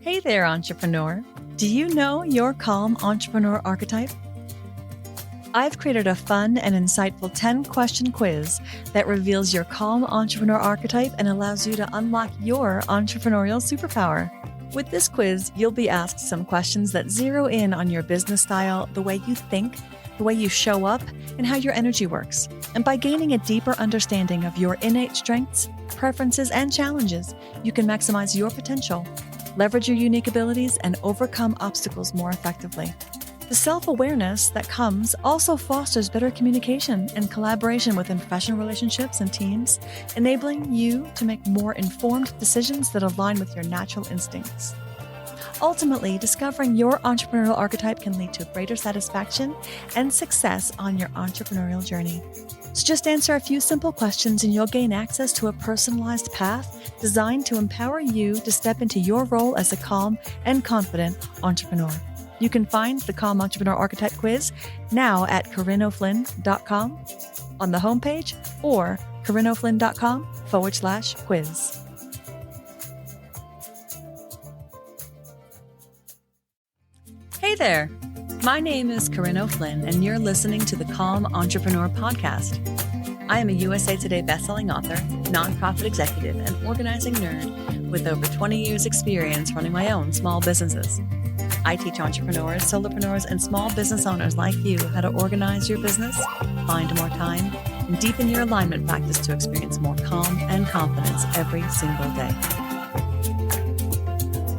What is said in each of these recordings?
Hey there, entrepreneur. Do you know your calm entrepreneur archetype? I've created a fun and insightful 10-question quiz that reveals your calm entrepreneur archetype and allows you to unlock your entrepreneurial superpower. With this quiz, you'll be asked some questions that zero in on your business style, the way you think, the way you show up, and how your energy works. And by gaining a deeper understanding of your innate strengths, preferences, and challenges, you can maximize your potential, leverage your unique abilities, and overcome obstacles more effectively. The self-awareness that comes also fosters better communication and collaboration within professional relationships and teams, enabling you to make more informed decisions that align with your natural instincts. Ultimately, discovering your entrepreneurial archetype can lead to greater satisfaction and success on your entrepreneurial journey. So just answer a few simple questions and you'll gain access to a personalized path designed to empower you to step into your role as a calm and confident entrepreneur. You can find the Calm Entrepreneur Archetype Quiz now at CorinneO'Flynn.com on the homepage or CorinneO'Flynn.com/quiz. Hey there. My name is Corinne O'Flynn, and you're listening to the Calm Entrepreneur Podcast. I am a USA Today bestselling author, nonprofit executive, and organizing nerd with over 20 years experience running my own small businesses. I teach entrepreneurs, solopreneurs, and small business owners like you how to organize your business, find more time, and deepen your alignment practice to experience more calm and confidence every single day.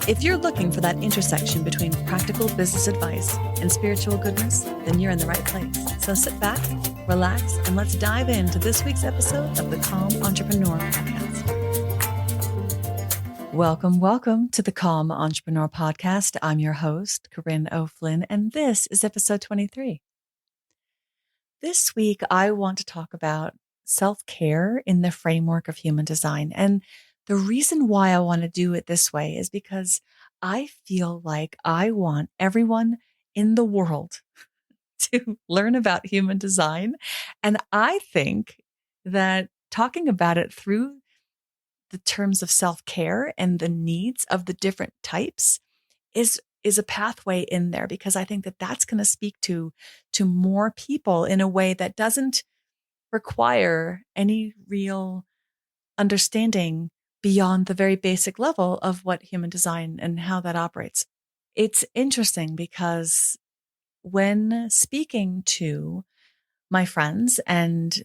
If you're looking for that intersection between practical business advice and spiritual goodness, then you're in the right place. So sit back, relax, and let's dive into this week's episode of the Calm Entrepreneur Podcast. Welcome to the Calm Entrepreneur Podcast. I'm your host, Corinne O'Flynn, and this is episode 23. This week, I want to talk about self-care in the framework of human design. And the reason why I want to do it this way is because I feel like I want everyone in the world to learn about human design. And I think that talking about it through the terms of self-care and the needs of the different types is a pathway in there, because I think that that's going to speak to more people in a way that doesn't require any real understanding beyond the very basic level of what human design and how that operates. It's interesting because when speaking to my friends and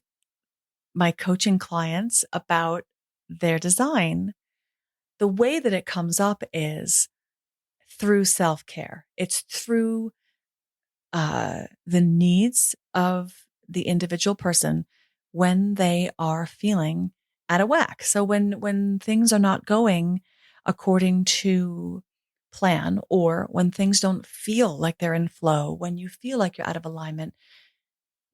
my coaching clients about their design, the way that it comes up is through self-care. It's through the needs of the individual person when they are feeling out of whack. So when things are not going according to plan, or when things don't feel like they're in flow, when you feel like you're out of alignment,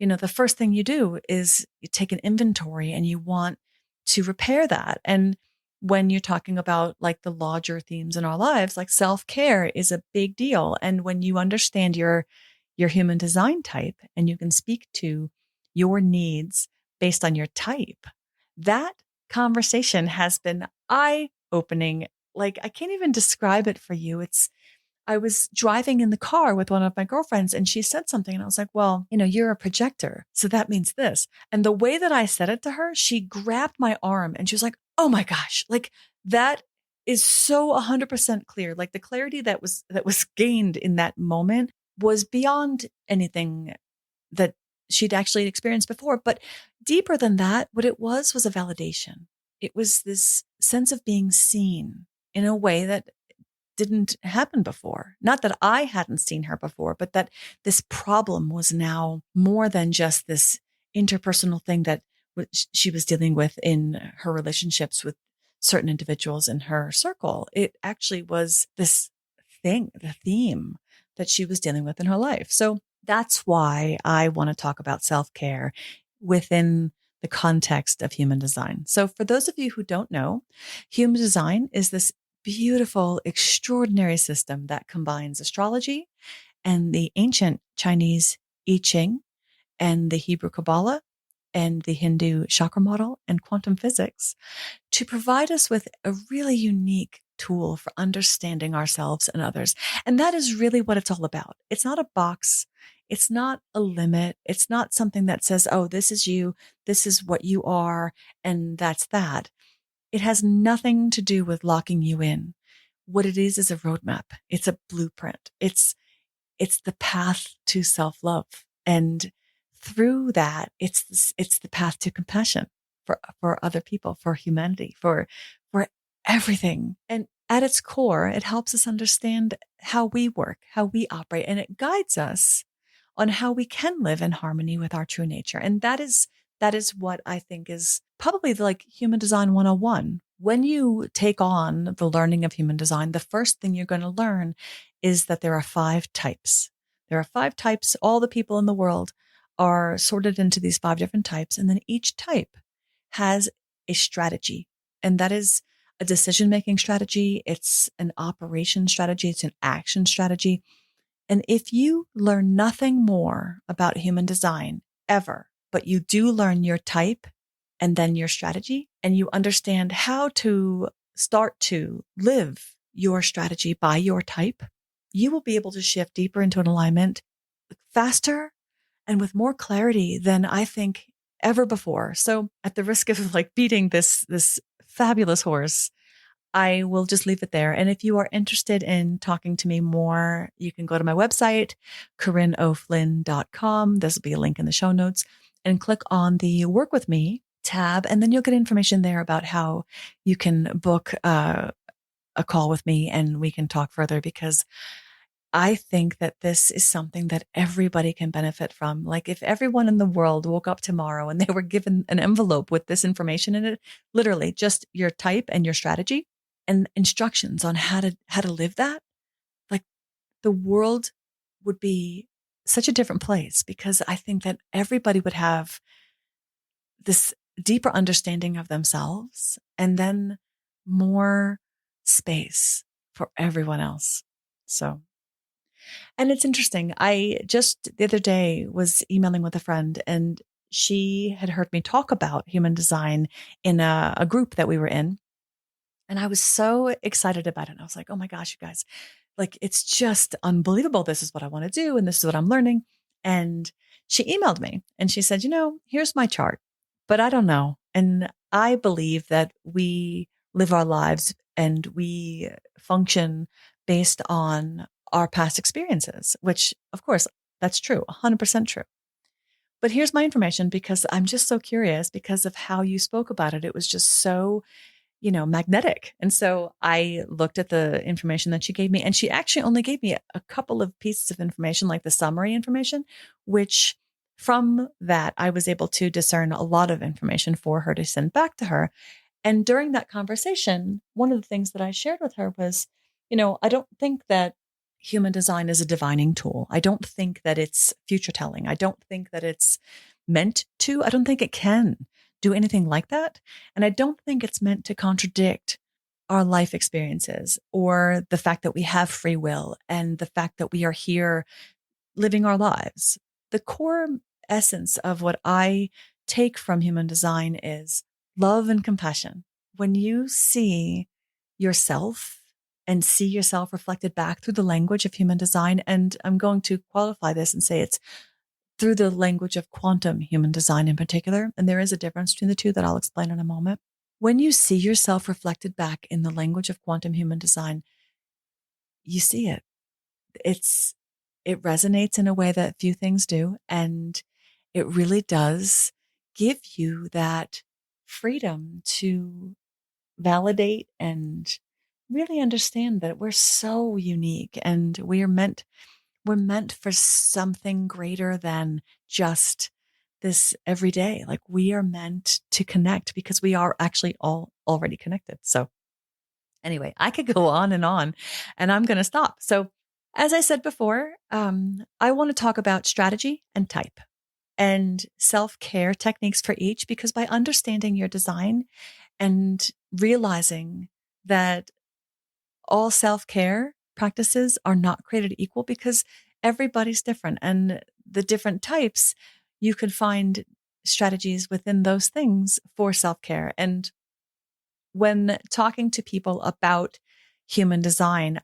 the first thing you do is you take an inventory and you want to repair that. And when you're talking about like the larger themes in our lives, like self-care is a big deal. And when you understand your human design type and you can speak to your needs based on your type, that conversation has been eye-opening. Like, I can't even describe it for you. I was driving in the car with one of my girlfriends and she said something and I was like, well, you're a projector. So that means this. And the way that I said it to her, she grabbed my arm and she was like, oh my gosh, like that is so 100% clear. Like the clarity that was gained in that moment was beyond anything that she'd actually experienced before. But deeper than that, what it was a validation. It was this sense of being seen in a way that didn't happen before. Not that I hadn't seen her before, but that this problem was now more than just this interpersonal thing that she was dealing with in her relationships with certain individuals in her circle. It actually was this thing, the theme that she was dealing with in her life. So that's why I want to talk about self-care within the context of human design. So for those of you who don't know, human design is this beautiful, extraordinary system that combines astrology and the ancient Chinese I Ching and the Hebrew Kabbalah and the Hindu chakra model and quantum physics to provide us with a really unique tool for understanding ourselves and others. And that is really what it's all about. It's not a box. It's not a limit. It's not something that says, oh, this is you. This is what you are. And that's that. It has nothing to do with locking you in. What it is a roadmap. It's a blueprint. It's the path to self-love. And through that, it's the path to compassion for other people, for humanity, for everything. And at its core, it helps us understand how we work, how we operate, and it guides us on how we can live in harmony with our true nature. And that is what I think is probably like human design 101. When you take on the learning of human design, the first thing you're going to learn is that there are 5 types. There are 5 types. All the people in the world are sorted into these 5 different types. And then each type has a strategy. And that is a decision-making strategy. It's an operation strategy. It's an action strategy. And if you learn nothing more about human design ever, but you do learn your type and then your strategy, and you understand how to start to live your strategy by your type, you will be able to shift deeper into an alignment faster and with more clarity than I think ever before. So at the risk of like beating this fabulous horse, I will just leave it there. And if you are interested in talking to me more, you can go to my website, corinneoflynn.com. There'll be a link in the show notes, and click on the Work With Me tab. And then you'll get information there about how you can book a call with me and we can talk further, because I think that this is something that everybody can benefit from. Like if everyone in the world woke up tomorrow and they were given an envelope with this information in it, literally just your type and your strategy and instructions on how to live that, like the world would be such a different place, because I think that everybody would have this deeper understanding of themselves and then more space for everyone else. So, and it's interesting. I just the other day was emailing with a friend, and she had heard me talk about human design in a group that we were in. And I was so excited about it. I was like, oh my gosh, you guys, like, it's just unbelievable. This is what I want to do. And this is what I'm learning. And she emailed me and she said, here's my chart, but I don't know. And I believe that we live our lives and we function based on our past experiences, which of course that's true, 100% true. But here's my information, because I'm just so curious because of how you spoke about it. It was just so magnetic. And so I looked at the information that she gave me, and she actually only gave me a couple of pieces of information, like the summary information, which from that I was able to discern a lot of information for her to send back to her. And during that conversation, one of the things that I shared with her was, I don't think that human design is a divining tool. I don't think that it's future telling. I don't think that it's meant to. I don't think it can do anything like that. And I don't think it's meant to contradict our life experiences or the fact that we have free will and the fact that we are here living our lives. The core essence of what I take from human design is love and compassion. When you see yourself and see yourself reflected back through the language of human design, and I'm going to qualify this and say it's through the language of quantum human design in particular. And there is a difference between the two that I'll explain in a moment. When you see yourself reflected back in the language of quantum human design, you see it. It resonates in a way that few things do. And it really does give you that freedom to validate and really understand that we're so unique and we're meant for something greater than just this everyday. Like, we are meant to connect because we are actually all already connected. So anyway, I could go on, and I'm going to stop. So as I said before, I want to talk about strategy and type and self-care techniques for each, because by understanding your design and realizing that all self-care practices are not created equal, because everybody's different, and the different types, you can find strategies within those things for self-care. And when talking to people about human design,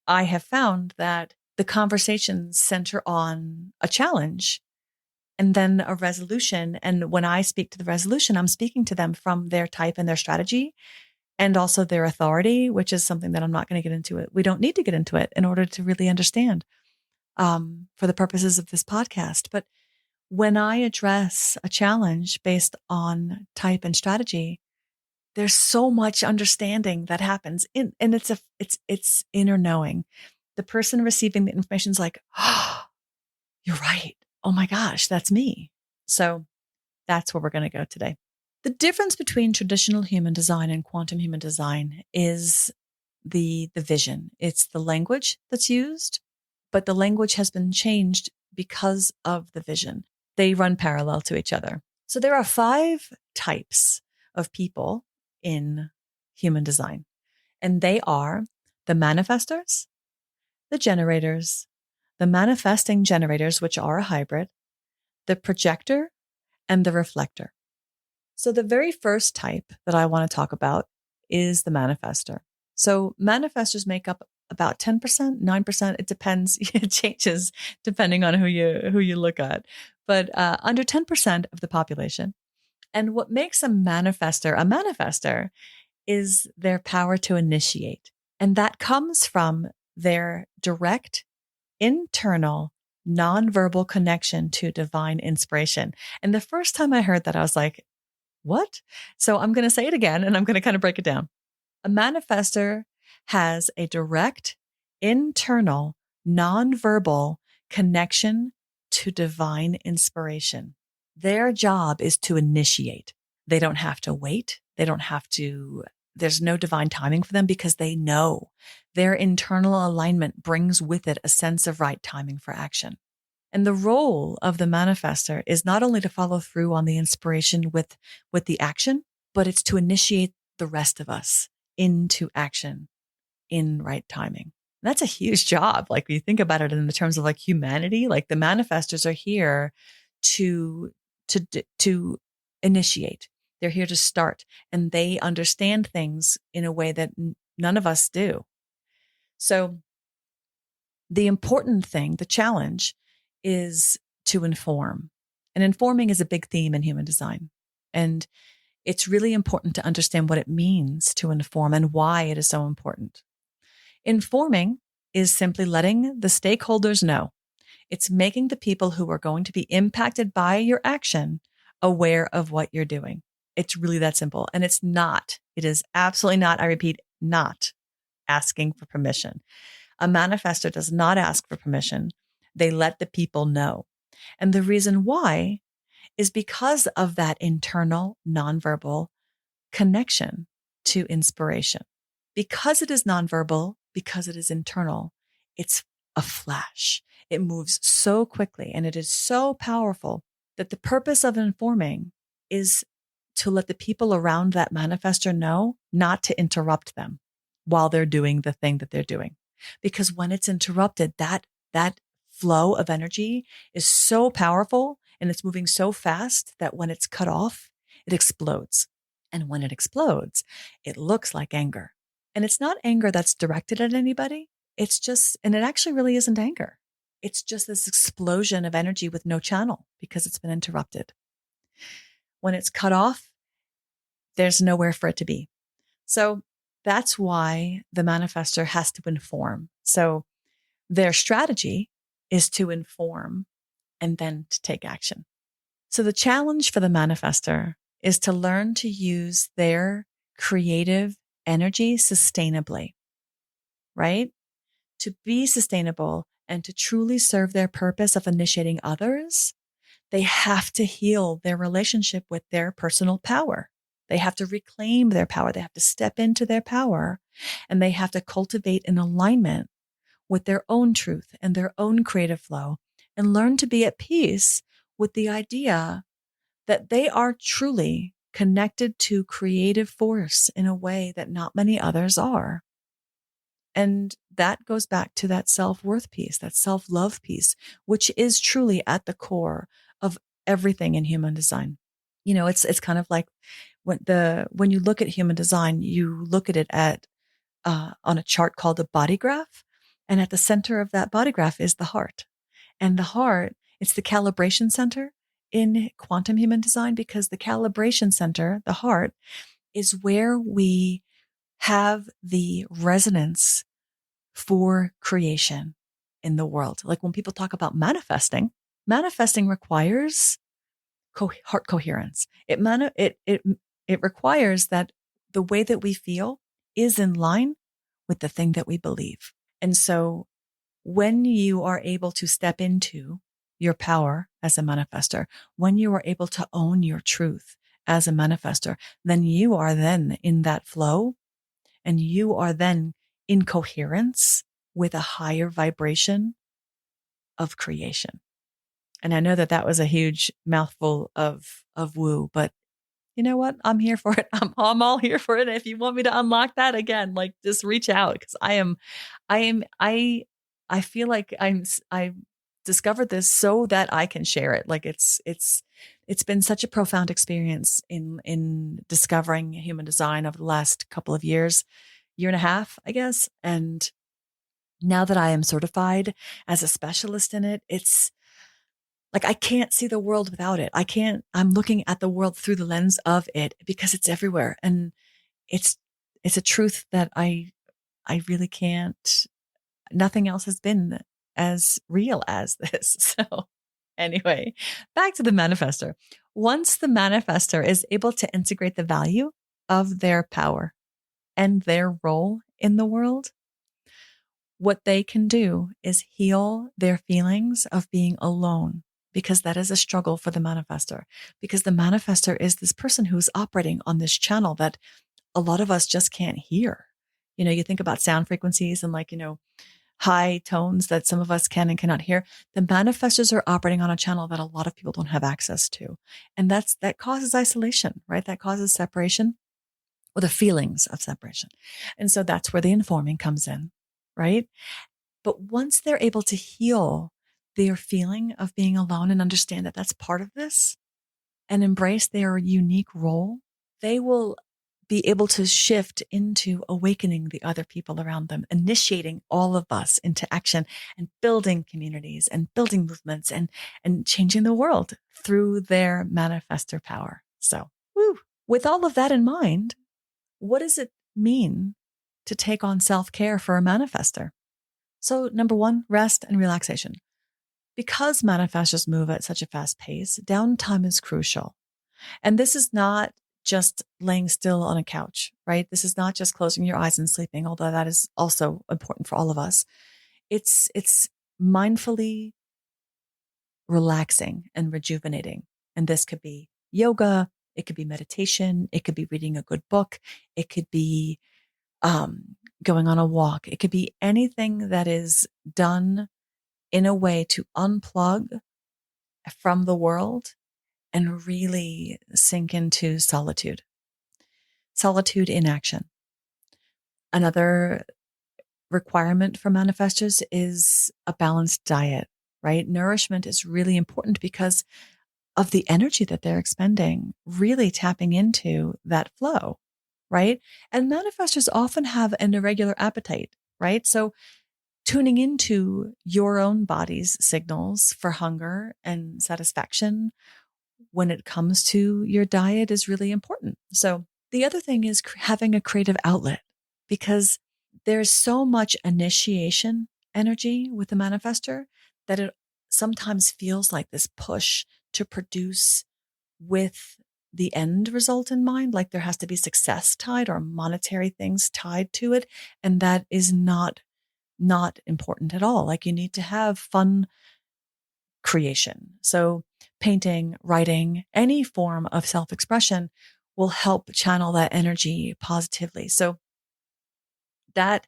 I have found that the conversations center on a challenge and then a resolution. And when I speak to the resolution, I'm speaking to them from their type and their strategy and also their authority, which is something that I'm not going to get into it. We don't need to get into it in order to really understand for the purposes of this podcast. But when I address a challenge based on type and strategy, there's so much understanding that happens and it's inner knowing. The person receiving the information is like, oh, you're right. Oh my gosh, that's me. So that's where we're going to go today. The difference between traditional human design and quantum human design is the vision. It's the language that's used, but the language has been changed because of the vision. They run parallel to each other. So there are 5 types of people in human design, and they are the manifestors, the generators, the manifesting generators, which are a hybrid, the projector, and the reflector. So the very first type that I want to talk about is the manifestor. So manifestors make up about 10%, 9%. It depends. It changes depending on who you look at, but under 10% of the population. And what makes a manifestor is their power to initiate. And that comes from their direct, internal, nonverbal connection to divine inspiration. And the first time I heard that, I was like, what? So I'm going to say it again and I'm going to kind of break it down. A manifestor has a direct, internal, nonverbal connection to divine inspiration. Their job is to initiate. They don't have to wait. There's no divine timing for them because they know their internal alignment brings with it a sense of right timing for action. And the role of the manifestor is not only to follow through on the inspiration with the action, but it's to initiate the rest of us into action in right timing. That's a huge job. Like when you think about it in the terms of like humanity, like the manifestors are here to initiate. They're here to start, and they understand things in a way that none of us do. So the important thing, the challenge, is to inform. And informing is a big theme in human design. And it's really important to understand what it means to inform and why it is so important. Informing is simply letting the stakeholders know. It's making the people who are going to be impacted by your action aware of what you're doing. It's really that simple. And it is absolutely not, I repeat, not asking for permission. A manifestor does not ask for permission. They let the people know. And the reason why is because of that internal nonverbal connection to inspiration. Because it is nonverbal, because it is internal, it's a flash. It moves so quickly and it is so powerful that the purpose of informing is to let the people around that manifestor know not to interrupt them while they're doing the thing that they're doing. Because when it's interrupted, that flow of energy is so powerful and it's moving so fast that when it's cut off, it explodes. And when it explodes, it looks like anger. And it's not anger that's directed at anybody. And it actually really isn't anger. It's just this explosion of energy with no channel because it's been interrupted. When it's cut off, there's nowhere for it to be. So that's why the manifestor has to inform. So their strategy is to inform and then to take action. So the challenge for the manifestor is to learn to use their creative energy sustainably, right? To be sustainable and to truly serve their purpose of initiating others, they have to heal their relationship with their personal power. They have to reclaim their power. They have to step into their power, and they have to cultivate an alignment with their own truth and their own creative flow and learn to be at peace with the idea that they are truly connected to creative force in a way that not many others are. And that goes back to that self-worth piece, that self-love piece, which is truly at the core of everything in human design. You know, it's kind of like when you look at human design, you look at it on a chart called a body graph. And at the center of that body graph is the heart. And the heart, it's the calibration center in quantum human design, because the calibration center, the heart, is where we have the resonance for creation in the world. Like when people talk about manifesting requires heart coherence. It requires that the way that we feel is in line with the thing that we believe. And so when you are able to step into your power as a manifestor, when you are able to own your truth as a manifestor, then you are then in that flow, and you are then in coherence with a higher vibration of creation. And I know that that was a huge mouthful of woo, but you know what? I'm here for it. I'm all here for it. And if you want me to unlock that again, like just reach out, because I feel like I discovered this so that I can share it. Like it's been such a profound experience in discovering human design over the last couple of years, year and a half, I guess. And now that I am certified as a specialist in it, it's like I can't see the world without it. I'm looking at the world through the lens of it because it's everywhere. And it's it's a truth that I really can't, nothing else has been as real as this. So anyway, back to the manifester. Once the manifester is able to integrate the value of their power and their role in the world, what they can do is heal their feelings of being alone, because that is a struggle for the manifester. Because the manifester is this person who's operating on this channel that a lot of us just can't hear. You know, you think about sound frequencies and high tones that some of us can and cannot hear. The manifestors are operating on a channel that a lot of people don't have access to. And that causes isolation, right? That causes separation, or the feelings of separation. And so that's where the informing comes in, right? But once they're able to heal their feeling of being alone and understand that that's part of this and embrace their unique role, they will be able to shift into awakening the other people around them, initiating all of us into action and building communities and building movements and changing the world through their manifestor power. So, woo. With all of that in mind, what does it mean to take on self-care for a manifestor? So, number one, rest and relaxation. Because manifestors move at such a fast pace, downtime is crucial. And this is not just laying still on a couch, right? This is not just closing your eyes and sleeping, although that is also important for all of us. It's mindfully relaxing and rejuvenating. And this could be yoga, it could be meditation, it could be reading a good book, it could be going on a walk, it could be anything that is done in a way to unplug from the world and really sink into solitude. Solitude in action. Another requirement for manifestors is a balanced diet, right? Nourishment is really important because of the energy that they're expending, really tapping into that flow, right? And manifestors often have an irregular appetite, right? So tuning into your own body's signals for hunger and satisfaction when it comes to your diet is really important. So the other thing is having a creative outlet, because there's so much initiation energy with the manifestor that it sometimes feels like this push to produce with the end result in mind, like there has to be success tied or monetary things tied to it. And that is not important at all. Like you need to have fun creation. So painting, writing, any form of self-expression will help channel that energy positively. So that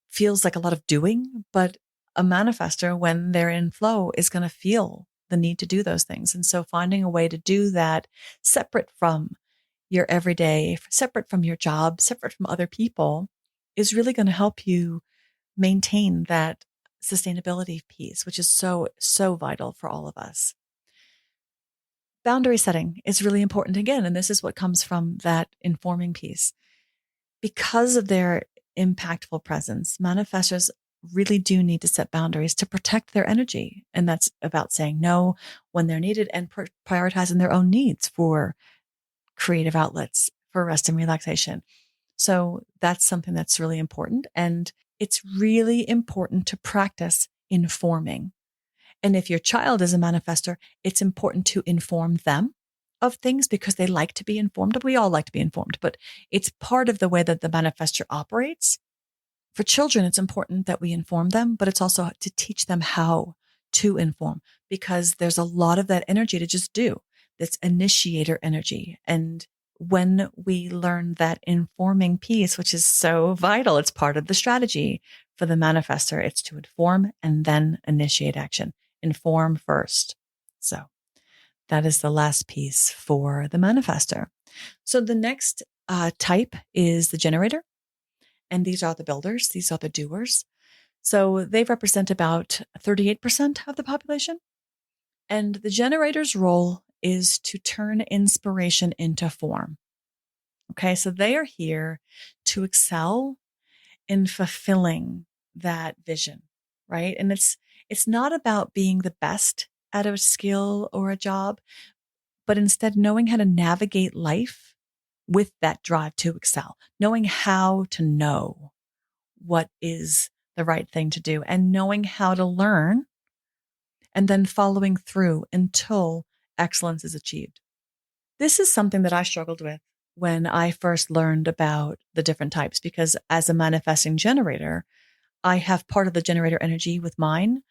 feels like a lot of doing, but a manifestor, when they're in flow, is going to feel the need to do those things. And so finding a way to do that separate from your everyday, separate from your job, separate from other people, is really going to help you maintain that sustainability piece, which is so, so vital for all of us. Boundary setting is really important again. And this is what comes from that informing piece. Because of their impactful presence. Manifestors really do need to set boundaries to protect their energy. And that's about saying no when they're needed and prioritizing their own needs for creative outlets, for rest and relaxation. So that's something that's really important. And it's really important to practice informing. And if your child is a manifestor, it's important to inform them of things because they like to be informed. We all like to be informed, but it's part of the way that the manifestor operates. For children, it's important that we inform them, but it's also to teach them how to inform because there's a lot of that energy to just do. That's initiator energy. And when we learn that informing piece, which is so vital, it's part of the strategy for the manifestor. It's to inform and then initiate action. Inform first. So that is the last piece for the manifestor. So the next type is the generator. And these are the builders. These are the doers. So they represent about 38% of the population. And the generator's role is to turn inspiration into form. Okay. So they are here to excel in fulfilling that vision, right? And it's not about being the best at a skill or a job, but instead knowing how to navigate life with that drive to excel, knowing how to know what is the right thing to do and knowing how to learn and then following through until excellence is achieved. This is something that I struggled with when I first learned about the different types, because as a manifesting generator, I have part of the generator energy with mine.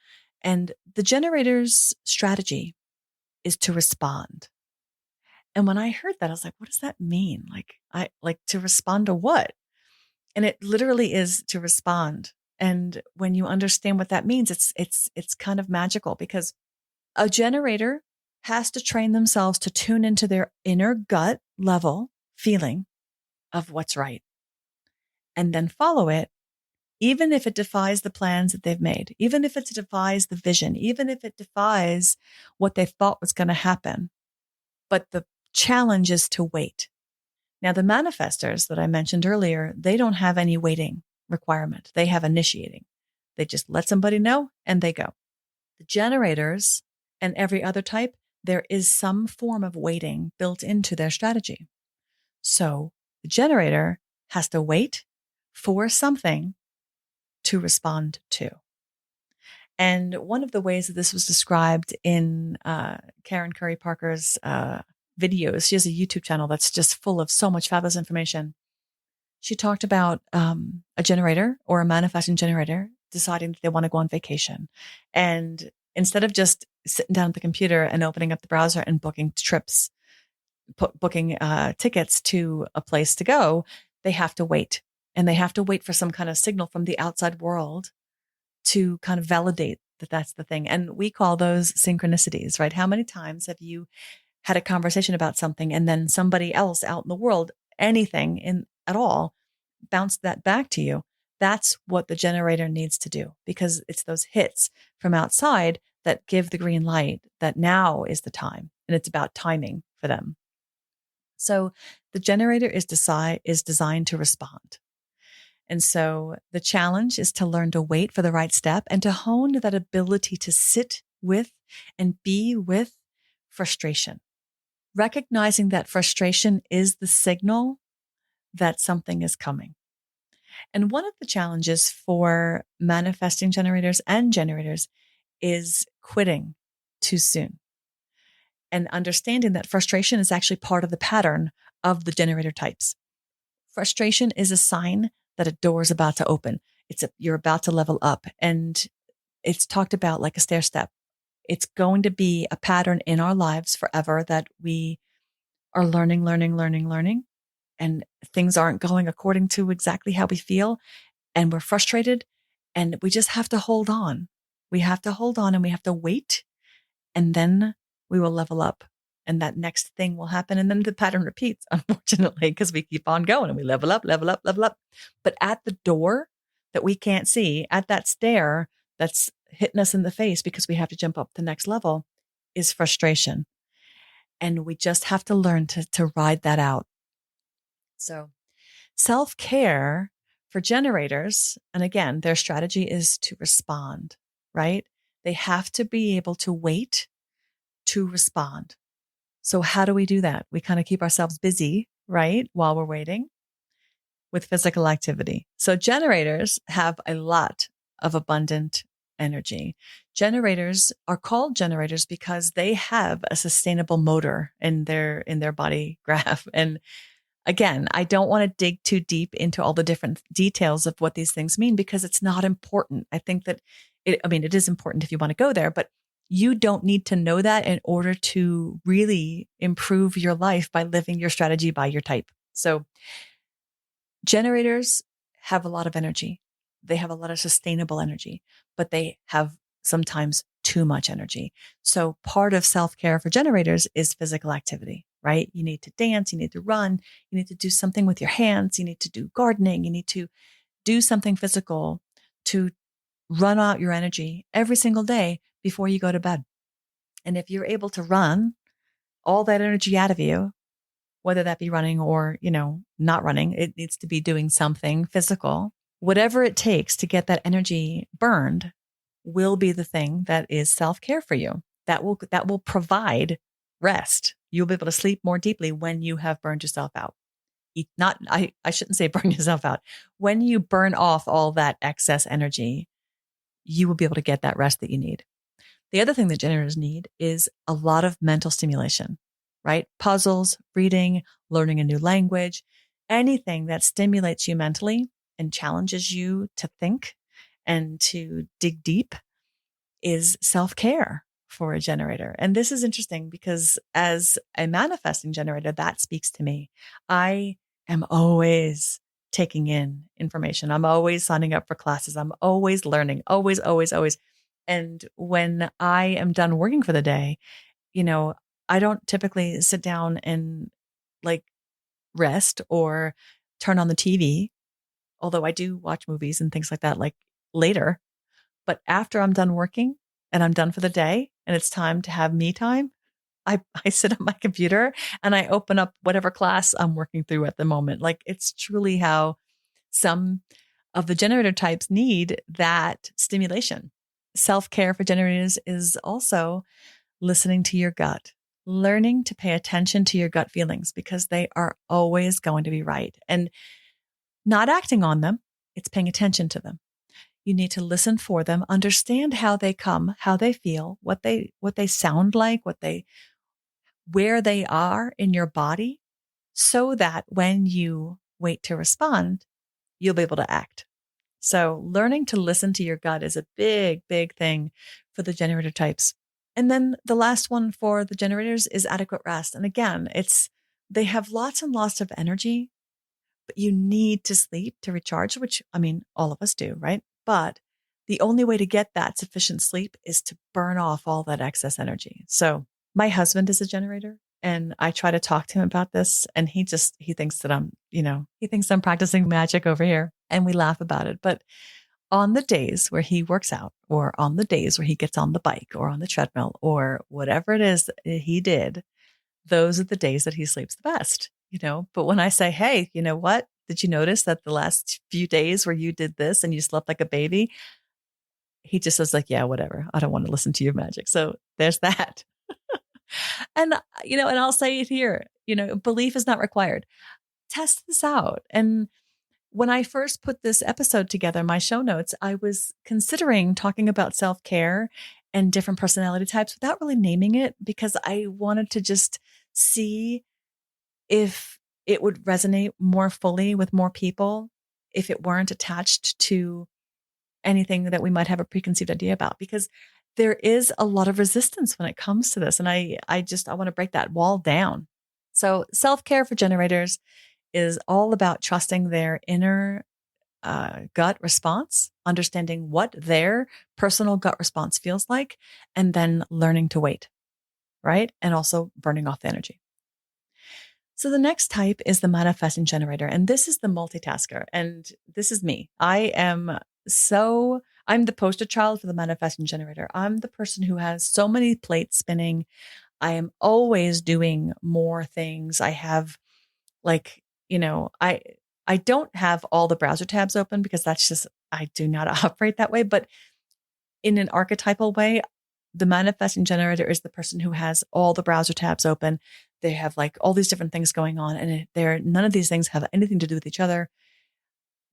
And the generator's strategy is to respond. And when I heard that, I was like, what does that mean? Like to respond to what? And it literally is to respond. And when you understand what that means, it's kind of magical because a generator has to train themselves to tune into their inner gut level feeling of what's right and then follow it, even if it defies the plans that they've made, even if it defies the vision, even if it defies what they thought was going to happen. But the challenge is to wait. Now, the manifestors that I mentioned earlier, they don't have any waiting requirement. They have initiating. They just let somebody know and they go. The generators and every other type, there is some form of waiting built into their strategy. So the generator has to wait for something to respond to. And one of the ways that this was described in Karen Curry Parker's videos, she has a YouTube channel that's just full of so much fabulous information. She talked about a generator or a manifesting generator deciding that they want to go on vacation. And instead of just sitting down at the computer and opening up the browser and booking trips, booking tickets to a place to go, they have to wait. And they have to wait for some kind of signal from the outside world to kind of validate that that's the thing. And we call those synchronicities, right? How many times have you had a conversation about something and then somebody else out in the world, anything in at all, bounced that back to you? That's what the generator needs to do because it's those hits from outside that give the green light that now is the time. And it's about timing for them. So the generator is designed to respond. And so the challenge is to learn to wait for the right step and to hone that ability to sit with and be with frustration, recognizing that frustration is the signal that something is coming. And one of the challenges for manifesting generators and generators is quitting too soon and understanding that frustration is actually part of the pattern of the generator types. Frustration is a sign that a door is about to open. You're about to level up, and it's talked about like a stair step. It's going to be a pattern in our lives forever that we are learning, and things aren't going according to exactly how we feel, and we're frustrated, and we just have to hold on. We have to hold on and we have to wait, and then we will level up. And that next thing will happen. And then the pattern repeats, unfortunately, because we keep on going and we level up. But at the door that we can't see, at that stair that's hitting us in the face because we have to jump up the next level is frustration. And we just have to learn to ride that out. So self-care For generators, and again, their strategy is to respond, right? They have to be able to wait to respond. So how do we do that? We kind of keep ourselves busy, right? While we're waiting with physical activity. So generators have a lot of abundant energy. Generators are called generators because they have a sustainable motor in their body graph. And again, I don't want to dig too deep into all the different details of what these things mean because it's not important. I think that it is important if you want to go there, but you don't need to know that in order to really improve your life by living your strategy by your type. So generators have a lot of energy. They have a lot of sustainable energy, but they have sometimes too much energy. So part of self-care for generators is physical activity, right? You need to dance, you need to run, you need to do something with your hands, you need to do gardening, you need to do something physical to run out your energy every single day before you go to bed. And if you're able to run all that energy out of you, whether that be running or, not running, it needs to be doing something physical. Whatever it takes to get that energy burned will be the thing that is self-care for you. That will provide rest. You'll be able to sleep more deeply when you have burned yourself out. I shouldn't say burn yourself out. When you burn off all that excess energy, you will be able to get that rest that you need. The other thing that generators need is a lot of mental stimulation, right? Puzzles, reading, learning a new language, anything that stimulates you mentally and challenges you to think and to dig deep is self-care for a generator. And this is interesting because as a manifesting generator, that speaks to me. I am always taking in information. I'm always signing up for classes. I'm always learning, always, always, always. And when I am done working for the day, I don't typically sit down and like rest or turn on the TV, although I do watch movies and things like that, like later. But after I'm done working and I'm done for the day and it's time to have me time, I sit on my computer and I open up whatever class I'm working through at the moment. Like it's truly how some of the generator types need that stimulation. Self-care for generators is also listening to your gut, learning to pay attention to your gut feelings because they are always going to be right and not acting on them. It's paying attention to them. You need to listen for them, understand how they come, how they feel, what they sound like, where they are in your body so that when you wait to respond, you'll be able to act. So learning to listen to your gut is a big, big thing for the generator types. And then the last one for the generators is adequate rest. And again, they have lots and lots of energy, but you need to sleep to recharge, which all of us do, right? But the only way to get that sufficient sleep is to burn off all that excess energy. So my husband is a generator and I try to talk to him about this and he thinks that he thinks I'm practicing magic over here and we laugh about it. But on the days where he works out or on the days where he gets on the bike or on the treadmill or whatever it is that he did, those are the days that he sleeps the best. But when I say, hey, you know what? Did you notice that the last few days where you did this and you slept like a baby? He just says like, yeah, whatever. I don't want to listen to your magic. So there's that. And I'll say it here, belief is not required. Test this out. And when I first put this episode together, my show notes, I was considering talking about self-care and different personality types without really naming it because I wanted to just see if it would resonate more fully with more people, if it weren't attached to anything that we might have a preconceived idea about, because there is a lot of resistance when it comes to this. And I want to break that wall down. So self-care for generators is all about trusting their inner gut response, understanding what their personal gut response feels like, and then learning to wait, right? And also burning off the energy. So the next type is the manifesting generator. And this is the multitasker. And this is me. I'm the poster child for the manifesting generator. I'm the person who has so many plates spinning. I am always doing more things. I have like, I I don't have all the browser tabs open because I do not operate that way. But in an archetypal way, the manifesting generator is the person who has all the browser tabs open. They have like all these different things going on, and none of these things have anything to do with each other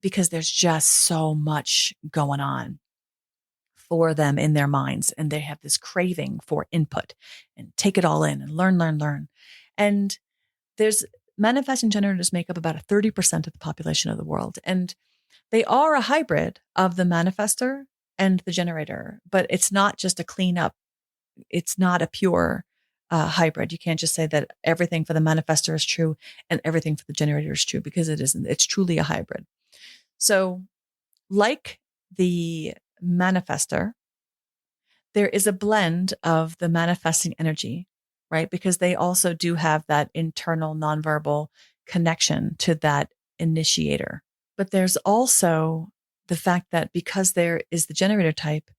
because there's just so much going on for them in their minds. And they have this craving for input and take it all in and learn, learn, learn. And there's manifesting generators make up about 30% of the population of the world. And they are a hybrid of the manifestor and the generator, but it's not just a cleanup. It's not a pure hybrid. You can't just say that everything for the manifestor is true and everything for the generator is true, because it isn't. It's truly a hybrid. So, like the manifestor, there is a blend of the manifesting energy, right? Because they also do have that internal nonverbal connection to that initiator. But there's also the fact that because there is the generator type,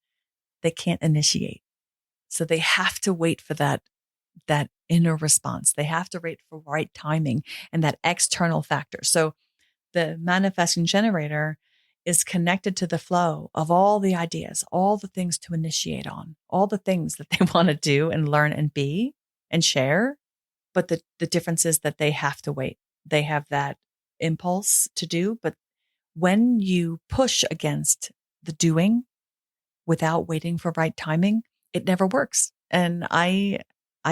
they can't initiate. So they have to wait for that inner response. They have to wait for right timing and that external factor. So the manifesting generator is connected to the flow of all the ideas, all the things to initiate on, all the things that they want to do and learn and be and share. But the difference is that they have to wait. They have that impulse to do. But when you push against the doing without waiting for right timing, it never works. And I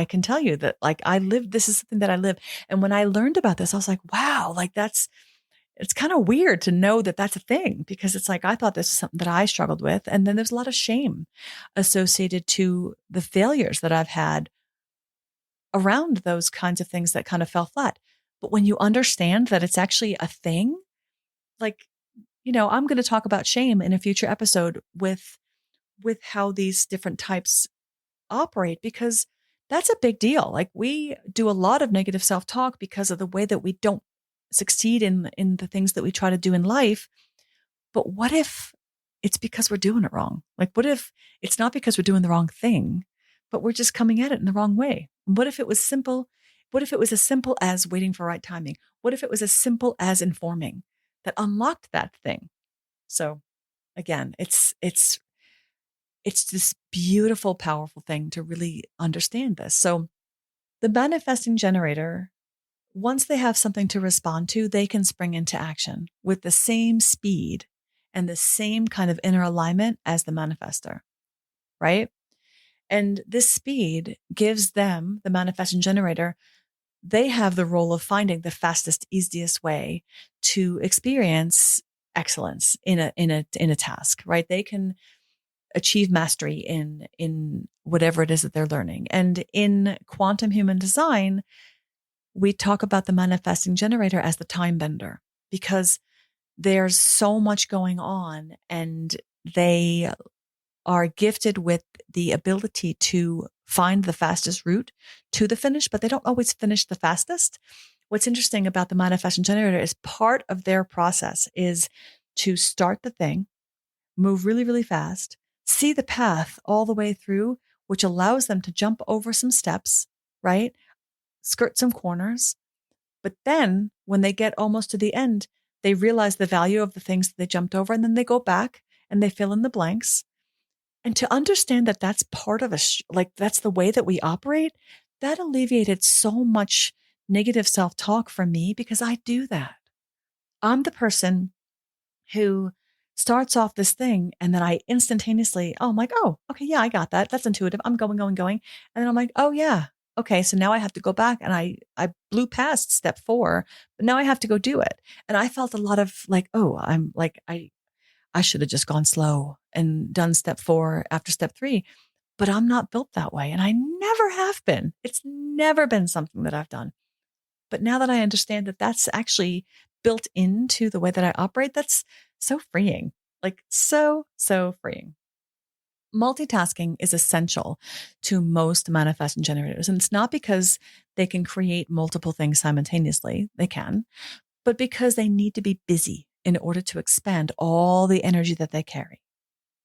can tell you that like this is something that I live. And when I learned about this, I was like, wow, like it's kind of weird to know that that's a thing, because it's like, I thought this was something that I struggled with. And then there's a lot of shame associated to the failures that I've had around those kinds of things that kind of fell flat. But when you understand that it's actually a thing, like, I'm going to talk about shame in a future episode with how these different types operate, because that's a big deal. Like, we do a lot of negative self-talk because of the way that we don't succeed in the things that we try to do in life. But what if it's because we're doing it wrong? Like, what if it's not because we're doing the wrong thing, but we're just coming at it in the wrong way? What if it was simple? What if it was as simple as waiting for right timing? What if it was as simple as informing that unlocked that thing? So again, it's this beautiful, powerful thing to really understand this. So the manifesting generator, once they have something to respond to, they can spring into action with the same speed and the same kind of inner alignment as the manifestor, right? And this speed gives them, the manifesting generator, they have the role of finding the fastest, easiest way to experience excellence in a task, right? They can achieve mastery in whatever it is that they're learning. And in quantum human design, we talk about the manifesting generator as the time bender, because there's so much going on and they are gifted with the ability to find the fastest route to the finish, but they don't always finish the fastest. What's interesting about the manifesting generator is part of their process is to start the thing, move really, really fast, see the path all the way through, which allows them to jump over some steps, right? Skirt some corners. But then when they get almost to the end, they realize the value of the things that they jumped over, and then they go back and they fill in the blanks. And to understand that that's part of like that's the way that we operate, that alleviated so much negative self-talk for me, because I do that. I'm the person who starts off this thing and then I instantaneously, I'm like, oh, okay, yeah, I got that. That's intuitive. I'm going, going, going. And then I'm like, oh yeah. Okay. So now I have to go back, and I blew past step 4, but now I have to go do it. And I felt a lot of like, oh, I'm like, I should have just gone slow and done step 4 after step 3, but I'm not built that way. And I never have been. It's never been something that I've done. But now that I understand that that's actually built into the way that I operate, that's so freeing, like so freeing. Multitasking is essential to most manifesting generators. And it's not because they can create multiple things simultaneously. They can, but because they need to be busy in order to expand all the energy that they carry,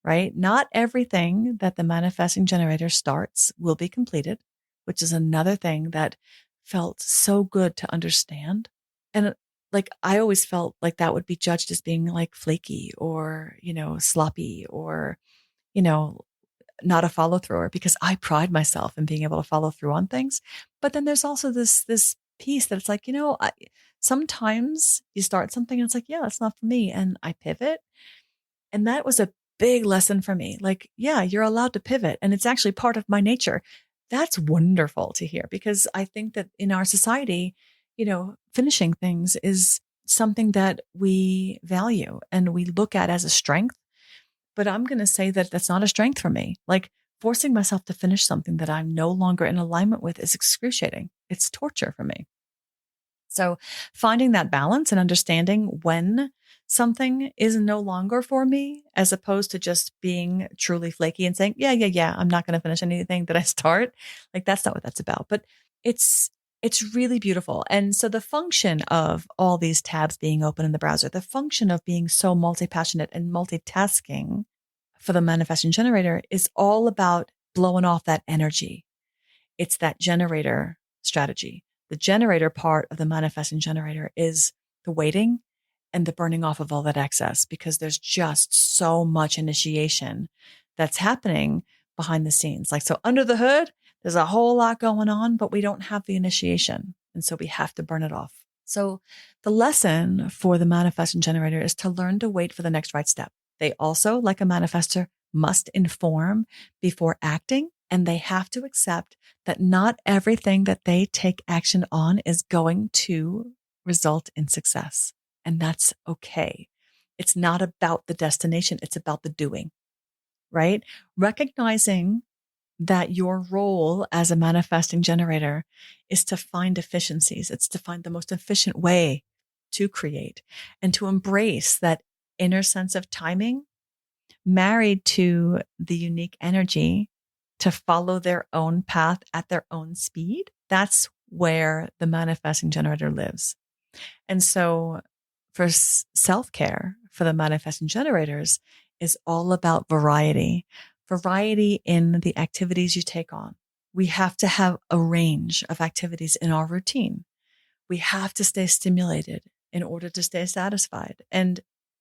right? Not everything that the manifesting generator starts will be completed, which is another thing that felt so good to understand. And like, I always felt like that would be judged as being like flaky or, sloppy or, you know, not a follow thrower, because I pride myself in being able to follow through on things. But then there's also this piece that it's like, sometimes you start something and it's like, yeah, that's not for me. And I pivot. And that was a big lesson for me. Like, yeah, you're allowed to pivot and it's actually part of my nature. That's wonderful to hear, because I think that in our society, finishing things is something that we value and we look at as a strength. But I'm going to say that that's not a strength for me. Like, forcing myself to finish something that I'm no longer in alignment with is excruciating. It's torture for me. So finding that balance and understanding when something is no longer for me, as opposed to just being truly flaky and saying, yeah, yeah, yeah, I'm not going to finish anything that I start. Like, that's not what that's about. But it's it's really beautiful. And so the function of all these tabs being open in the browser, the function of being so multi-passionate and multitasking for the manifesting generator is all about blowing off that energy. It's that generator strategy. The generator part of the manifesting generator is the waiting and the burning off of all that excess, because there's just so much initiation that's happening behind the scenes. Like, so under the hood, there's a whole lot going on, but we don't have the initiation. And so we have to burn it off. So the lesson for the manifesting generator is to learn to wait for the next right step. They also, like a manifestor, must inform before acting, and they have to accept that not everything that they take action on is going to result in success. And that's okay. It's not about the destination. It's about the doing, right? Recognizing that your role as a manifesting generator is to find efficiencies. It's to find the most efficient way to create and to embrace that inner sense of timing married to the unique energy to follow their own path at their own speed. That's where the manifesting generator lives. And so for self-care, for the manifesting generators, is all about variety in the activities you take on. We have to have a range of activities in our routine. We have to stay stimulated in order to stay satisfied. And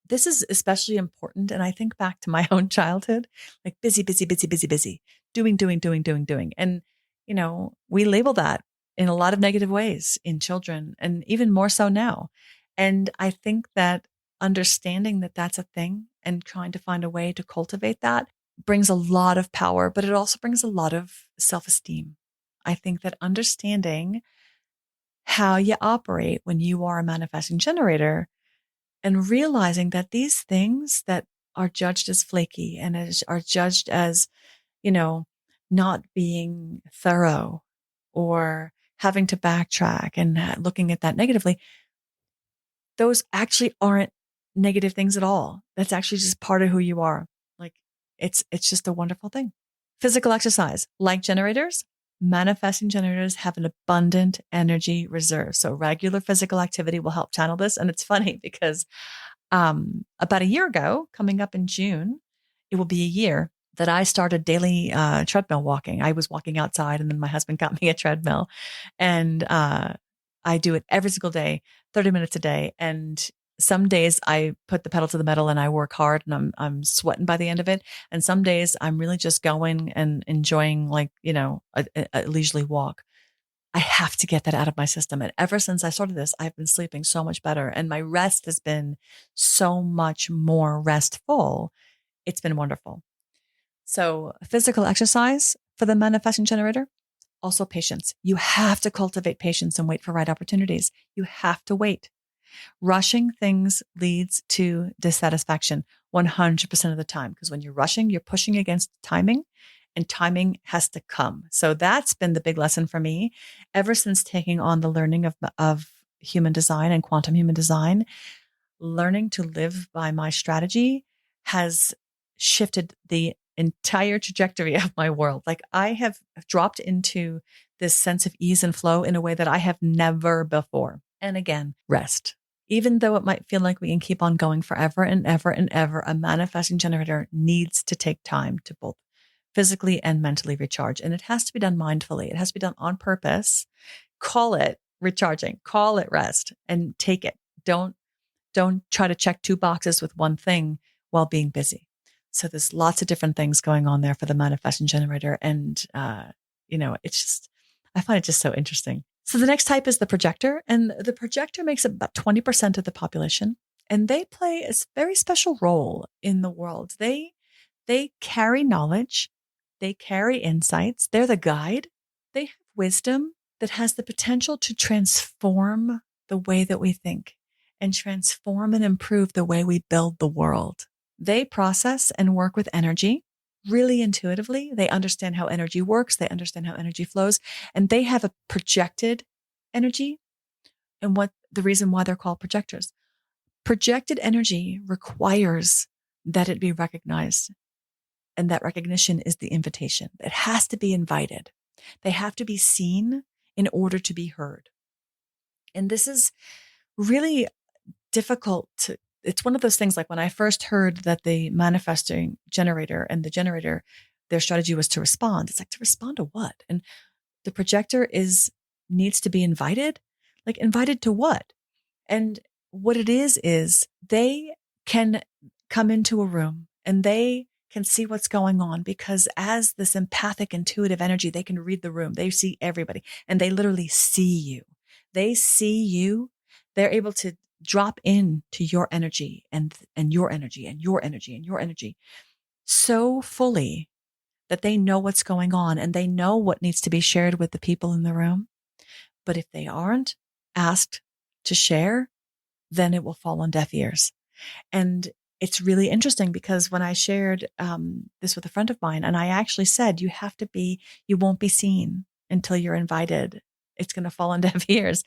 this is especially important. And I think back to my own childhood, like busy, busy, busy, busy, busy, doing, doing, doing, doing, doing. And, we label that in a lot of negative ways in children, and even more so now. And I think that understanding that that's a thing and trying to find a way to cultivate that brings a lot of power, but it also brings a lot of self-esteem. I think that understanding how you operate when you are a manifesting generator and realizing that these things that are judged as flaky and are judged as, you know, not being thorough or having to backtrack and looking at that negatively, those actually aren't negative things at all. That's actually just part of who you are. Like, it's just a wonderful thing. Physical exercise, like generators, manifesting generators have an abundant energy reserve. So regular physical activity will help channel this. And it's funny because about a year ago, coming up in June, it will be a year that I started daily treadmill walking. I was walking outside, and then my husband got me a treadmill, and I do it every single day, 30 minutes a day. And some days I put the pedal to the metal and I work hard, and I'm sweating by the end of it. And some days I'm really just going and enjoying, like, a leisurely walk. I have to get that out of my system. And ever since I started this, I've been sleeping so much better, and my rest has been so much more restful. It's been wonderful. So physical exercise for the manifesting generator, also patience. You have to cultivate patience and wait for right opportunities. You have to wait. Rushing things leads to dissatisfaction 100% of the time, because when you're rushing, you're pushing against timing, and timing has to come. So that's been the big lesson for me ever since taking on the learning of human design and quantum human design. Learning to live by my strategy has shifted the entire trajectory of my world. Like, I have dropped into this sense of ease and flow in a way that I have never before. And again, rest. Even though it might feel like we can keep on going forever and ever and ever, a manifesting generator needs to take time to both physically and mentally recharge. And it has to be done mindfully. It has to be done on purpose. Call it recharging, call it rest, and take it. don't try to check two boxes with one thing while being busy. So there's lots of different things going on there for the manifesting generator. And, it's just, I find it just so interesting. So the next type is the projector, and the projector makes up about 20% of the population, and they play a very special role in the world. They carry knowledge. They carry insights. They're the guide. They have wisdom that has the potential to transform the way that we think and transform and improve the way we build the world. They process and work with energy really intuitively. They understand how energy works. They understand how energy flows, and they have a projected energy. And what the reason why they're called projectors. Projected energy requires that it be recognized. And that recognition is the invitation. It has to be invited. They have to be seen in order to be heard. And this is really difficult it's one of those things, like when I first heard that the manifesting generator and the generator, their strategy was to respond. It's like, to respond to what? And the projector needs to be invited. Like, invited to what? And what it is they can come into a room and they can see what's going on, because as this empathic, intuitive energy, they can read the room. They see everybody, and they literally see you. They see you. They're able to drop in to your energy and your energy and your energy and your energy so fully that they know what's going on and they know what needs to be shared with the people in the room. But if they aren't asked to share, then it will fall on deaf ears. And it's really interesting, because when I shared this with a friend of mine, and I actually said, you won't be seen until you're invited. It's going to fall on deaf ears.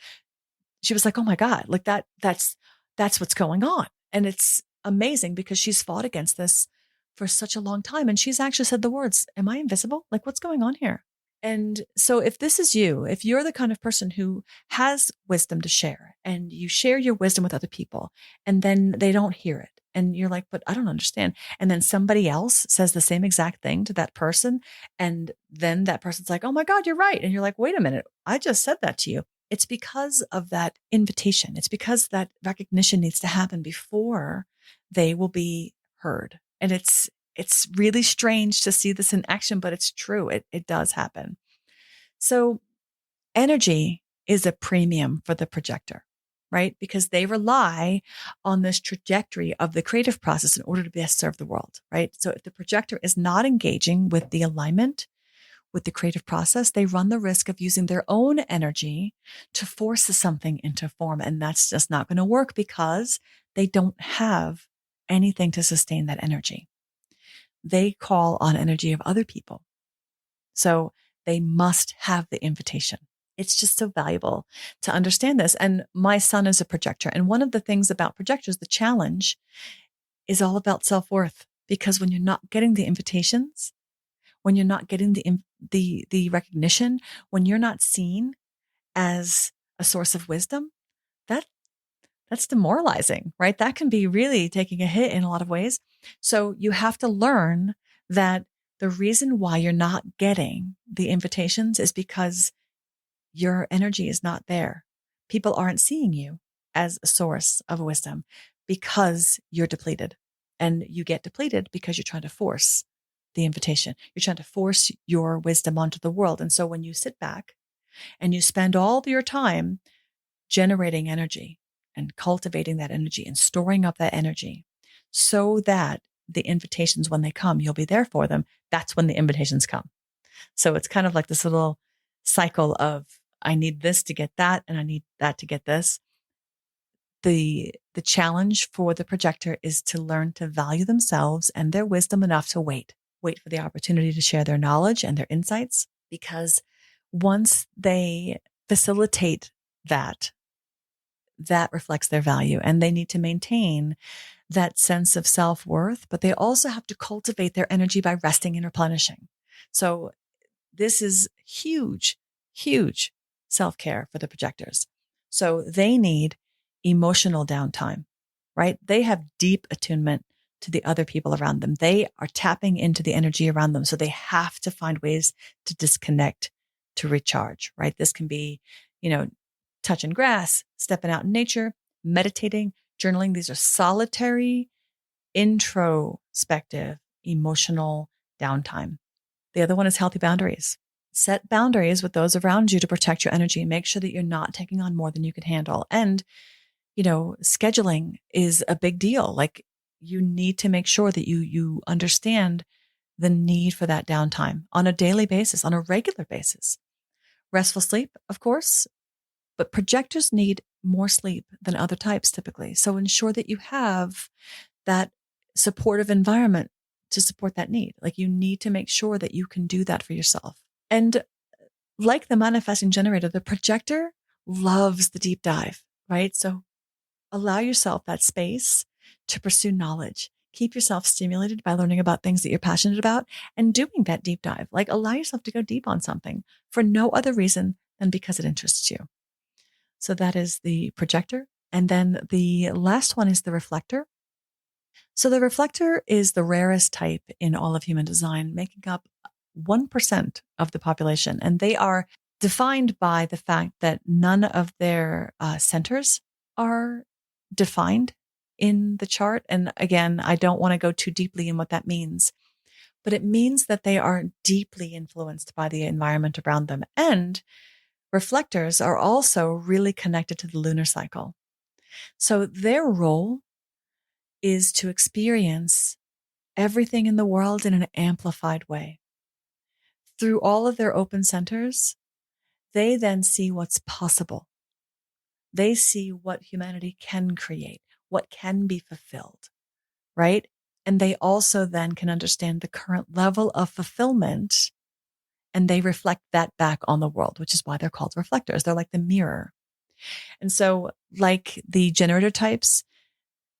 She was like, oh my God, like that's what's going on. And it's amazing, because she's fought against this for such a long time. And she's actually said the words, am I invisible? Like, what's going on here? And so if this is you, if you're the kind of person who has wisdom to share, and you share your wisdom with other people, and then they don't hear it, and you're like, but I don't understand. And then somebody else says the same exact thing to that person. And then that person's like, oh my God, you're right. And you're like, wait a minute, I just said that to you. It's because of that invitation. It's because that recognition needs to happen before they will be heard. And it's really strange to see this in action, but it's true. It does happen. So energy is a premium for the projector, right? Because they rely on this trajectory of the creative process in order to best serve the world, right? So if the projector is not engaging with the alignment, with the creative process, they run the risk of using their own energy to force something into form. And that's just not going to work, because they don't have anything to sustain that energy. They call on energy of other people. So they must have the invitation. It's just so valuable to understand this. And my son is a projector. And one of the things about projectors, the challenge, is all about self-worth. Because when you're not getting the invitations, when you're not getting the recognition, when you're not seen as a source of wisdom, that's demoralizing, right? That can be really taking a hit in a lot of ways. So you have to learn that the reason why you're not getting the invitations is because your energy is not there. People aren't seeing you as a source of wisdom because you're depleted. And you get depleted because you're trying to force the invitation. You're trying to force your wisdom onto the world. And so when you sit back and you spend all of your time generating energy and cultivating that energy and storing up that energy so that the invitations, when they come, you'll be there for them. That's when the invitations come. So it's kind of like this little cycle of, I need this to get that, and I need that to get this. The challenge for the projector is to learn to value themselves and their wisdom enough to wait for the opportunity to share their knowledge and their insights. Because once they facilitate that reflects their value, and they need to maintain that sense of self-worth, but they also have to cultivate their energy by resting and replenishing. So this is huge, huge self-care for the projectors. So they need emotional downtime, right? They have deep attunement to the other people around them. They are tapping into the energy around them. So they have to find ways to disconnect, to recharge, right? This can be, touching grass, stepping out in nature, meditating, journaling. These are solitary, introspective, emotional downtime. The other one is healthy boundaries. Set boundaries with those around you to protect your energy. Make sure that you're not taking on more than you can handle. And, scheduling is a big deal. Like, you need to make sure that you understand the need for that downtime on a daily basis, on a regular basis. Restful sleep, of course, but projectors need more sleep than other types typically. So ensure that you have that supportive environment to support that need. Like, you need to make sure that you can do that for yourself. And like the manifesting generator, the projector loves the deep dive, right? So allow yourself that space to pursue knowledge. Keep yourself stimulated by learning about things that you're passionate about and doing that deep dive. Like, allow yourself to go deep on something for no other reason than because it interests you. So that is the projector. And then the last one is the reflector. So the reflector is the rarest type in all of human design, making up 1% of the population. And they are defined by the fact that none of their centers are defined in the chart. And again, I don't want to go too deeply in what that means, but it means that they are deeply influenced by the environment around them. And reflectors are also really connected to the lunar cycle. So their role is to experience everything in the world in an amplified way. Through all of their open centers, they then see what's possible. They see what humanity can create, what can be fulfilled, right? And they also then can understand the current level of fulfillment, and they reflect that back on the world, which is why they're called reflectors. They're like the mirror. And so, like the generator types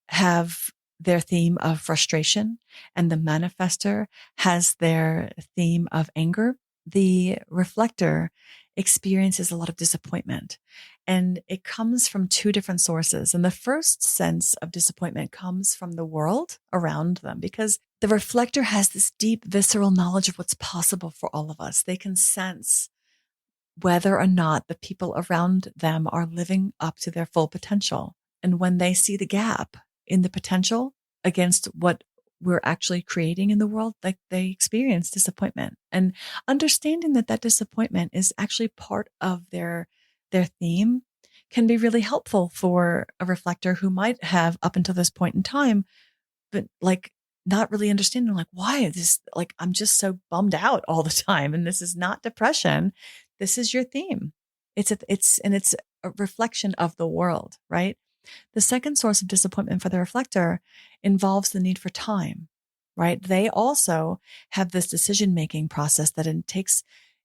have their theme of frustration, and the manifestor has their theme of anger, the reflector experiences a lot of disappointment. And it comes from two different sources. And the first sense of disappointment comes from the world around them, because the reflector has this deep, visceral knowledge of what's possible for all of us. They can sense whether or not the people around them are living up to their full potential. And when they see the gap in the potential against what we're actually creating in the world, like, they experience disappointment. And understanding that that disappointment is actually part of their theme can be really helpful for a reflector who might have, up until this point in time, but like not really understanding, like, why is this, like, I'm just so bummed out all the time. And this is not depression. This is your theme. It's a reflection of the world, right? The second source of disappointment for the reflector involves the need for time, right? They also have this decision-making process that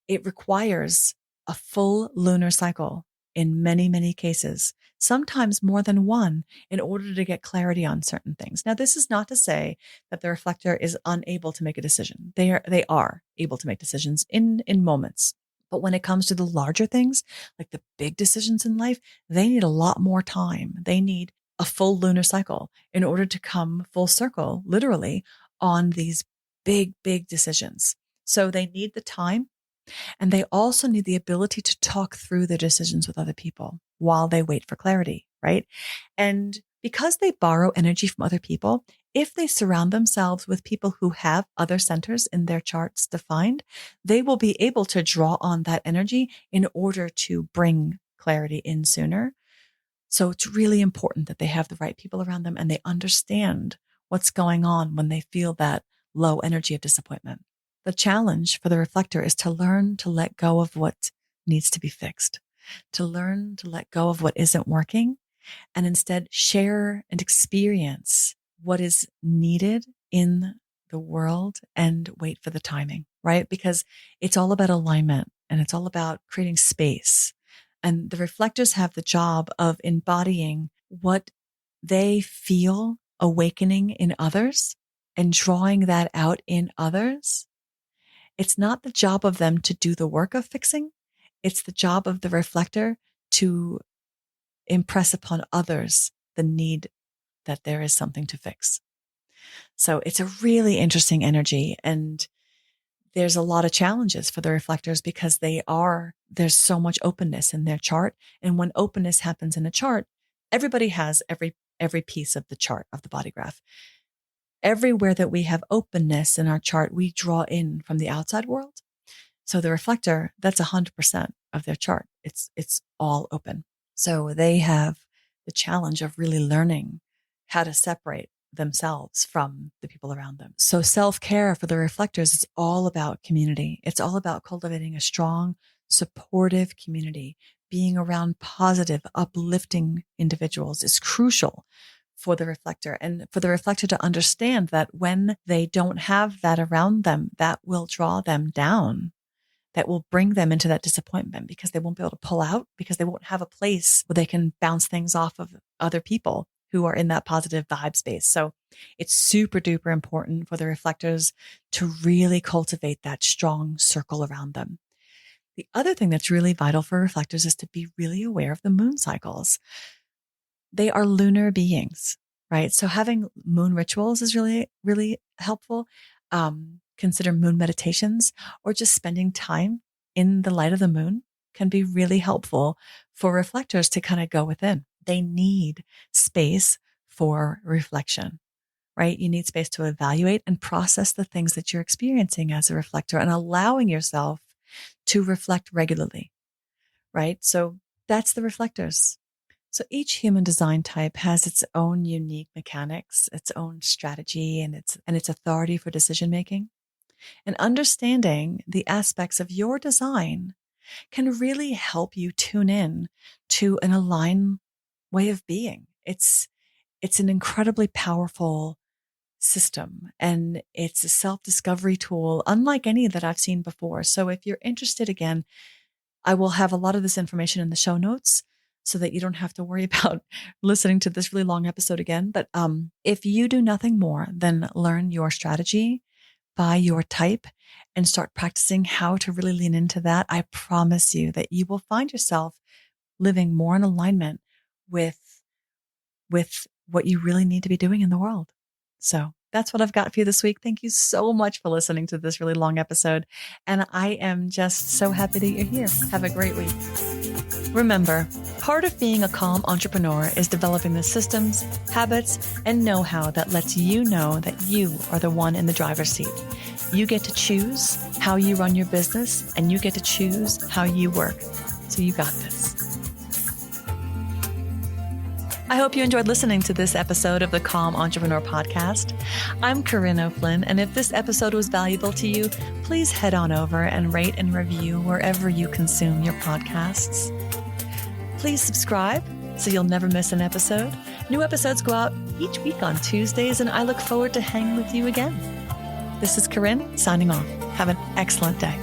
it requires a full lunar cycle in many, many cases, sometimes more than one, in order to get clarity on certain things. Now, this is not to say that the reflector is unable to make a decision. They are able to make decisions in moments. But when it comes to the larger things, like the big decisions in life, they need a lot more time. They need a full lunar cycle in order to come full circle, literally, on these big, big decisions. So they need the time, and they also need the ability to talk through their decisions with other people while they wait for clarity, right? And because they borrow energy from other people, if they surround themselves with people who have other centers in their charts defined, they will be able to draw on that energy in order to bring clarity in sooner. So it's really important that they have the right people around them and they understand what's going on when they feel that low energy of disappointment. The challenge for the reflector is to learn to let go of what needs to be fixed, to learn to let go of what isn't working, and instead share and experience what is needed in the world and wait for the timing, right? Because it's all about alignment and it's all about creating space. And the reflectors have the job of embodying what they feel awakening in others and drawing that out in others. It's not the job of them to do the work of fixing. It's the job of the reflector to impress upon others the need that there is something to fix. So it's a really interesting energy. And there's a lot of challenges for the reflectors because there's so much openness in their chart. And when openness happens in a chart, Everybody has every piece of the chart of the body graph. Everywhere that we have openness in our chart, we draw in from the outside world. So the reflector, that's 100% of their chart. It's all open. So they have the challenge of really learning how to separate themselves from the people around them. So self-care for the reflectors is all about community. It's all about cultivating a strong, supportive community. Being around positive, uplifting individuals is crucial for the reflector, and for the reflector to understand that when they don't have that around them, that will draw them down. That will bring them into that disappointment because they won't be able to pull out, because they won't have a place where they can bounce things off of other people who are in that positive vibe space. So it's super duper important for the reflectors to really cultivate that strong circle around them. The other thing that's really vital for reflectors is to be really aware of the moon cycles. They are lunar beings, right? So having moon rituals is really, really helpful. Consider moon meditations, or just spending time in the light of the moon can be really helpful for reflectors to kind of go within. They need space for reflection, right? You need space to evaluate and process the things that you're experiencing as a reflector, and allowing yourself to reflect regularly, right? So that's the reflectors. So each human design type has its own unique mechanics, its own strategy, and its authority for decision making. And understanding the aspects of your design can really help you tune in to an aligned way of being. It's an incredibly powerful system, and it's a self-discovery tool unlike any that I've seen before. So if you're interested, again, I will have a lot of this information in the show notes so that you don't have to worry about listening to this really long episode again. But if you do nothing more than learn your strategy by your type and start practicing how to really lean into that, I promise you that you will find yourself living more in alignment with what you really need to be doing in the world. So that's what I've got for you this week. Thank you so much for listening to this really long episode. And I am just so happy that you're here. Have a great week. Remember, part of being a calm entrepreneur is developing the systems, habits, and know-how that lets you know that you are the one in the driver's seat. You get to choose how you run your business, and you get to choose how you work. So you got this. I hope you enjoyed listening to this episode of the Calm Entrepreneur Podcast. I'm Corinne O'Flynn, and if this episode was valuable to you, please head on over and rate and review wherever you consume your podcasts. Please subscribe so you'll never miss an episode. New episodes go out each week on Tuesdays, and I look forward to hanging with you again. This is Corinne signing off. Have an excellent day.